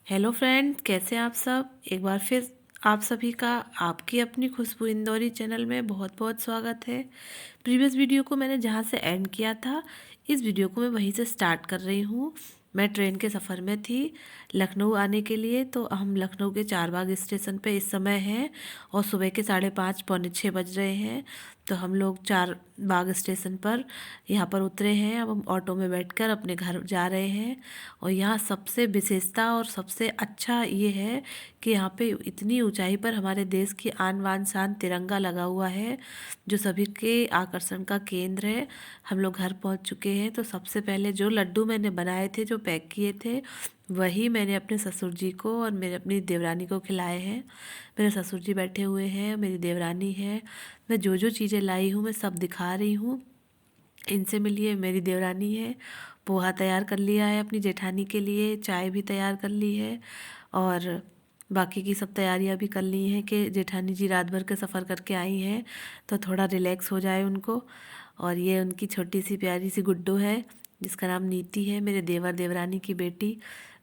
Hello friends, कैसे हैं आप सब। एक बार फिर आप सभी का आपकी अपनी खुशबू इंदौरी चैनल में बहुत बहुत स्वागत है। प्रीवियस वीडियो को मैंने जहाँ से एंड किया था, इस वीडियो को मैं वहीं से स्टार्ट कर रही हूँ। मैं ट्रेन के सफ़र में थी लखनऊ आने के लिए। तो हम लखनऊ के चारबाग स्टेशन पे इस समय हैं और सुबह के 5:30 पौने 6 बज रहे हैं। तो हम लोग चारबाग स्टेशन पर यहाँ पर उतरे हैं। अब हम ऑटो में बैठकर अपने घर जा रहे हैं। और यहाँ सबसे विशेषता और सबसे अच्छा ये है कि यहाँ पे इतनी ऊंचाई पर हमारे देश की आन बान शान तिरंगा लगा हुआ है, जो सभी के आकर्षण का केंद्र है। हम लोग घर पहुँच चुके हैं। तो सबसे पहले जो लड्डू मैंने बनाए थे, जो पैक किए थे, वही मैंने अपने ससुर जी को और मेरे अपनी देवरानी को खिलाए हैं। मेरे ससुर जी बैठे हुए हैं, मेरी देवरानी है। मैं जो जो चीज़ें लाई हूँ मैं सब दिखा रही हूँ। इनसे मिलिए। मेरी देवरानी है, पोहा तैयार कर लिया है अपनी जेठानी के लिए, चाय भी तैयार कर ली है और बाकी की सब तैयारियां भी कर ली हैं कि जेठानी जी रात भर के सफ़र करके आई हैं तो थोड़ा रिलैक्स हो जाए उनको। और ये उनकी छोटी सी प्यारी सी गुड्डू है जिसका नाम नीति है, मेरे देवर देवरानी की बेटी,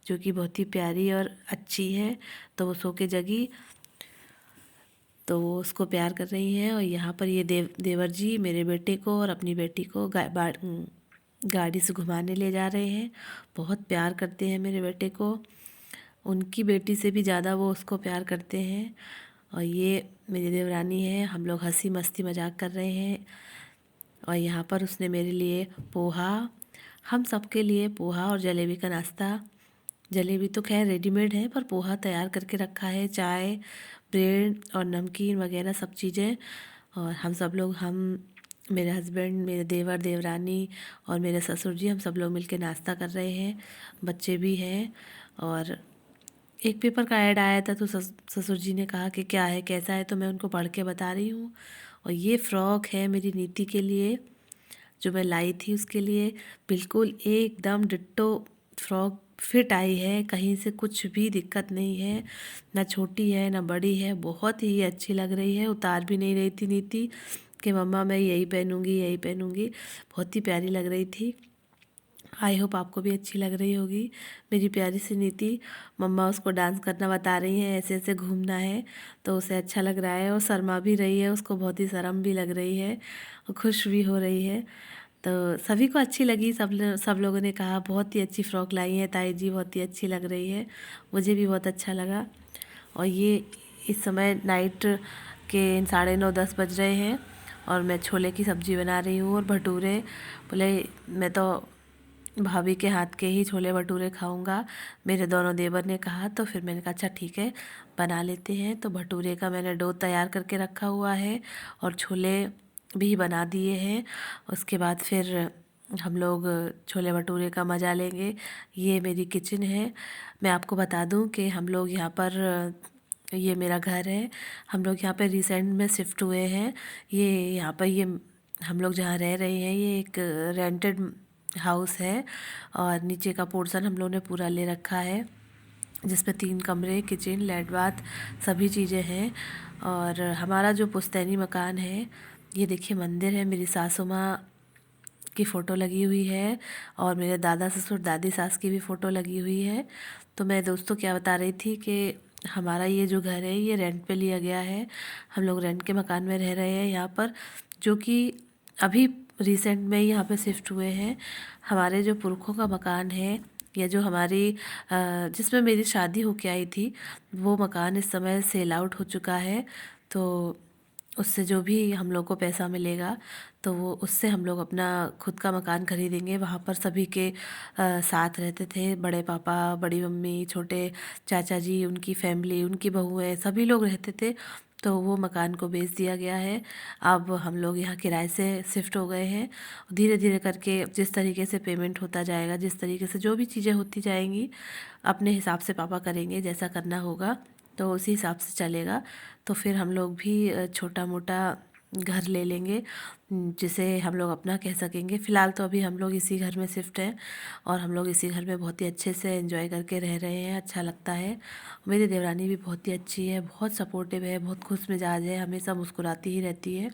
जो कि बहुत ही प्यारी और अच्छी है। तो वो सो के जगी, तो वो उसको प्यार कर रही हैं। और यहाँ पर ये देवर जी मेरे बेटे को और अपनी बेटी को गाड़ी से घुमाने ले जा रहे हैं। बहुत प्यार करते हैं मेरे बेटे को, उनकी बेटी से भी ज़्यादा वो उसको प्यार करते हैं। और ये मेरी देवरानी है, हम लोग हंसी मस्ती मजाक कर रहे हैं। और यहाँ पर उसने मेरे लिए पोहा, हम सबके लिए पोहा और जलेबी का नाश्ता। जलेबी तो खैर रेडीमेड है, पर पोहा तैयार करके रखा है, चाय, ब्रेड और नमकीन वगैरह सब चीज़ें। और हम सब लोग, हम, मेरे हस्बैंड, मेरे देवर देवरानी और मेरे ससुर जी, हम सब लोग मिलके नाश्ता कर रहे हैं। बच्चे भी हैं। और एक पेपर का ऐड आया था तो ससुर जी ने कहा कि क्या है, कैसा है, तो मैं उनको पढ़ के बता रही हूँ। और ये फ़्रॉक है मेरी नीति के लिए, जो मैं लाई थी उसके लिए। बिल्कुल एकदम डिट्टो फ्रॉक फिट आई है, कहीं से कुछ भी दिक्कत नहीं है, ना छोटी है ना बड़ी है, बहुत ही अच्छी लग रही है। उतार भी नहीं रही थी नीति कि मम्मा मैं यही पहनूंगी यही पहनूंगी, बहुत ही प्यारी लग रही थी। आई होप आपको भी अच्छी लग रही होगी मेरी प्यारी सी नीति। मम्मा उसको डांस करना बता रही हैं, ऐसे ऐसे घूमना है, तो उसे अच्छा लग रहा है। और शर्मा भी रही है, उसको बहुत ही शर्म भी लग रही है और खुश भी हो रही है। तो सभी को अच्छी लगी, सब लोगों ने कहा बहुत ही अच्छी फ़्रॉक लाई है ताई जी, बहुत ही अच्छी लग रही है। मुझे भी बहुत अच्छा लगा। और ये इस समय नाइट के 9:30 10 बज रहे हैं और मैं छोले की सब्ज़ी बना रही हूँ और भटूरे। बोले मैं तो भाभी के हाथ के ही छोले भटूरे खाऊंगा, मेरे दोनों देवर ने कहा। तो फिर मैंने कहा अच्छा ठीक है, बना लेते हैं। तो भटूरे का मैंने डो तैयार करके रखा हुआ है और छोले भी बना दिए हैं। उसके बाद फिर हम लोग छोले भटूरे का मज़ा लेंगे। ये मेरी किचन है। मैं आपको बता दूं कि हम लोग यहाँ पर, ये मेरा घर है, हम लोग यहाँ पे रिसेंट में शिफ्ट हुए हैं। ये यहाँ पर ये हम लोग जहाँ रह रहे हैं, ये एक रेंटेड हाउस है और नीचे का पोर्शन हम लोगों ने पूरा ले रखा है, जिसमें 3 कमरे, किचन, लेट बाथ सभी चीज़ें हैं। और हमारा जो पुश्तैनी मकान है, ये देखिए मंदिर है, मेरी सासू माँ की फ़ोटो लगी हुई है और मेरे दादा ससुर दादी सास की भी फ़ोटो लगी हुई है। तो मैं दोस्तों क्या बता रही थी कि हमारा ये जो घर है ये रेंट पे लिया गया है। हम लोग रेंट के मकान में रह रहे हैं यहाँ पर, जो कि अभी रिसेंट में ही यहाँ पे शिफ्ट हुए हैं। हमारे जो पुरखों का मकान है, या जो हमारी जिसमें मेरी शादी होके आई थी, वो मकान इस समय सेल आउट हो चुका है। तो उससे जो भी हम लोग को पैसा मिलेगा, तो वो उससे हम लोग अपना खुद का मकान खरीदेंगे। वहाँ पर सभी के साथ रहते थे, बड़े पापा, बड़ी मम्मी, छोटे चाचा जी, उनकी फैमिली, उनकी बहुएं, सभी लोग रहते थे। तो वो मकान को बेच दिया गया है। अब हम लोग यहाँ किराए से शिफ्ट हो गए हैं। धीरे धीरे करके जिस तरीके से पेमेंट होता जाएगा, जिस तरीके से जो भी चीज़ें होती जाएंगी, अपने हिसाब से पापा करेंगे, जैसा करना होगा तो उसी हिसाब से चलेगा। तो फिर हम लोग भी छोटा मोटा घर ले लेंगे, जिसे हम लोग अपना कह सकेंगे। फ़िलहाल तो अभी हम लोग इसी घर में शिफ्ट हैं और हम लोग इसी घर में बहुत ही अच्छे से एंजॉय करके रह रहे हैं, अच्छा लगता है। मेरी देवरानी भी बहुत ही अच्छी है, बहुत सपोर्टिव है, बहुत खुश मिजाज है, हमेशा मुस्कुराती ही रहती है।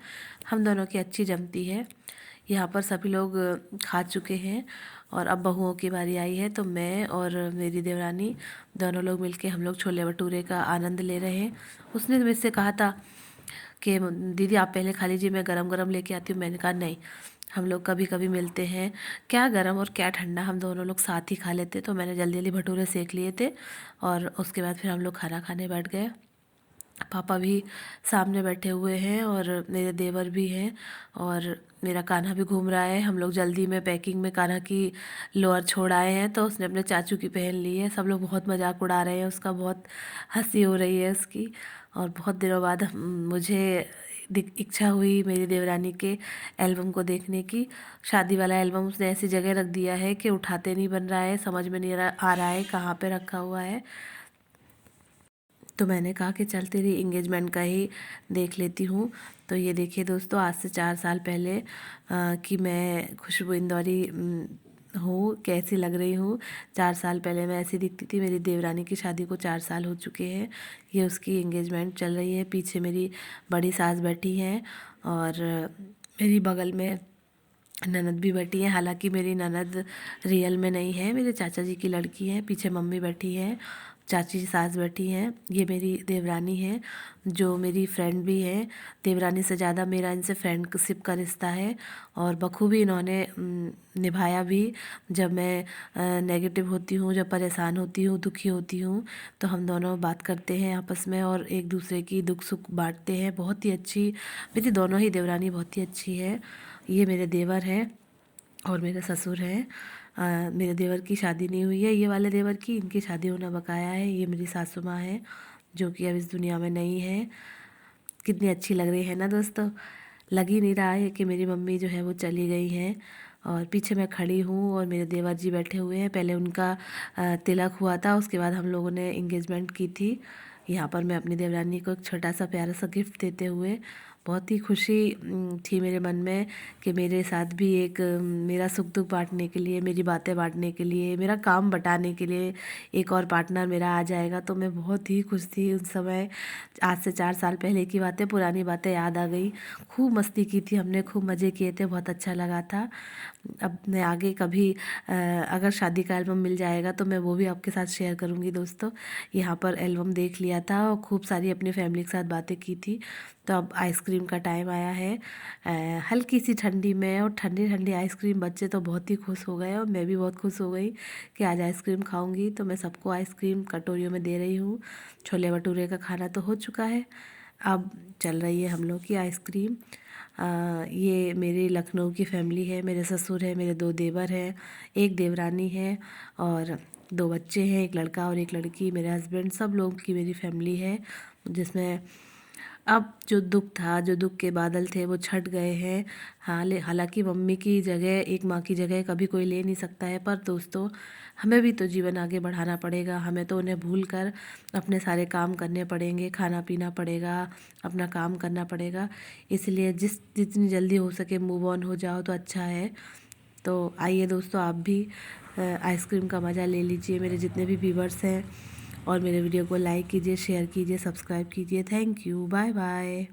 हम दोनों की अच्छी जमती है। यहाँ पर सभी लोग खा चुके हैं और अब बहुओं की बारी आई है, तो मैं और मेरी देवरानी दोनों लोग मिलके हम लोग छोले भटूरे का आनंद ले रहे हैं। उसने मुझसे कहा था कि दीदी आप पहले खा लीजिए, मैं गरम गरम लेके आती हूँ। मैंने कहा नहीं, हम लोग कभी कभी मिलते हैं, क्या गरम और क्या ठंडा, हम दोनों लोग साथ ही खा लेते। तो मैंने जल्दी जल्दी भटूरे सेक लिए थे और उसके बाद फिर हम लोग खाना खाने बैठ गए। पापा भी सामने बैठे हुए हैं और मेरे देवर भी हैं और मेरा कान्हा भी घूम रहा है। हम लोग जल्दी में पैकिंग में कान्हा की लोअर छोड़ आए हैं, तो उसने अपने चाचू की पहन ली है। सब लोग बहुत मजाक उड़ा रहे हैं उसका, बहुत हंसी हो रही है उसकी। और बहुत दिनों बाद मुझे इच्छा हुई मेरी देवरानी के एल्बम को देखने की। शादी वाला एल्बम उसने ऐसी जगह रख दिया है कि उठाते नहीं बन रहा है, समझ में नहीं आ रहा है कहाँ पे रखा हुआ है। तो मैंने कहा कि चल तेरी इंगेजमेंट का ही देख लेती हूँ। तो ये देखिए दोस्तों, आज से 4 साल पहले कि मैं खुशबू इंदौरी हूँ, कैसी लग रही हूँ। 4 साल पहले मैं ऐसी दिखती थी। मेरी देवरानी की शादी को 4 साल हो चुके हैं। ये उसकी इंगेजमेंट चल रही है। पीछे मेरी बड़ी सास बैठी हैं और मेरी बगल में ननद भी बैठी है। हालांकि मेरी ननद रियल में नहीं है, मेरे चाचा जी की लड़की है। पीछे मम्मी बैठी है, चाची सास बैठी हैं। ये मेरी देवरानी है जो मेरी फ्रेंड भी है। देवरानी से ज़्यादा मेरा इनसे फ्रेंडशिप का रिश्ता है और बखूबी इन्होंने निभाया भी। जब मैं नेगेटिव होती हूँ, जब परेशान होती हूँ, दुखी होती हूँ, तो हम दोनों बात करते हैं आपस में और एक दूसरे की दुख सुख बांटते हैं। बहुत ही अच्छी मेरी दोनों ही देवरानी बहुत ही अच्छी है। ये मेरे देवर हैं और मेरे ससुर हैं। मेरे देवर की शादी नहीं हुई है, ये वाले देवर की, इनकी शादी होना बकाया है। ये मेरी सासू माँ है जो कि अब इस दुनिया में नहीं है। कितनी अच्छी लग रही है ना दोस्तों। लग ही नहीं रहा है कि मेरी मम्मी जो है वो चली गई हैं। और पीछे मैं खड़ी हूँ और मेरे देवर जी बैठे हुए हैं। पहले उनका तिलक हुआ था, उसके बाद हम लोगों ने इंगेजमेंट की थी। यहाँ पर मैं अपनी देवरानी को एक छोटा सा प्यारा सा गिफ्ट देते हुए, बहुत ही खुशी थी मेरे मन में कि मेरे साथ भी एक मेरा सुख दुख बांटने के लिए, मेरी बातें बांटने के लिए, मेरा काम बटाने के लिए एक और पार्टनर मेरा आ जाएगा। तो मैं बहुत ही खुश थी उस समय। आज से 4 साल पहले की बातें, पुरानी बातें याद आ गई। खूब मस्ती की थी हमने, खूब मज़े किए थे, बहुत अच्छा लगा था। अब मैं आगे कभी अगर शादी का एल्बम मिल जाएगा तो मैं वो भी आपके साथ शेयर करूँगी दोस्तों। यहाँ पर एल्बम देख लिया था और खूब सारी अपनी फैमिली के साथ बातें की थी। तो अब आइसक्रीम का टाइम आया है, हल्की सी ठंडी में, और ठंडी ठंडी आइसक्रीम। बच्चे तो बहुत ही खुश हो गए और मैं भी बहुत खुश हो गई कि आज आइसक्रीम खाऊंगी। तो मैं सबको आइसक्रीम कटोरियों में दे रही हूँ। छोले भटूरे का खाना तो हो चुका है, अब चल रही है हम लोग की आइसक्रीम। ये मेरी लखनऊ की फैमिली है। मेरे ससुर हैं, मेरे 2 देवर हैं, एक देवरानी है और 2 बच्चे हैं, एक लड़का और एक लड़की, मेरे हस्बैंड। सब लोग की मेरी फैमिली है, जिसमें अब जो दुख था, जो दुख के बादल थे वो छट गए हैं। हालांकि मम्मी की जगह, एक माँ की जगह कभी कोई ले नहीं सकता है, पर दोस्तों हमें भी तो जीवन आगे बढ़ाना पड़ेगा। हमें तो उन्हें भूल कर अपने सारे काम करने पड़ेंगे, खाना पीना पड़ेगा, अपना काम करना पड़ेगा। इसलिए जितनी जल्दी हो सके मूव ऑन हो जाओ तो अच्छा है। तो आइए दोस्तों, आप भी आइसक्रीम का मज़ा ले लीजिए। मेरे जितने भी व्यूवर्स हैं, और मेरे वीडियो को लाइक कीजिए, शेयर कीजिए, सब्सक्राइब कीजिए। Thank you, bye bye.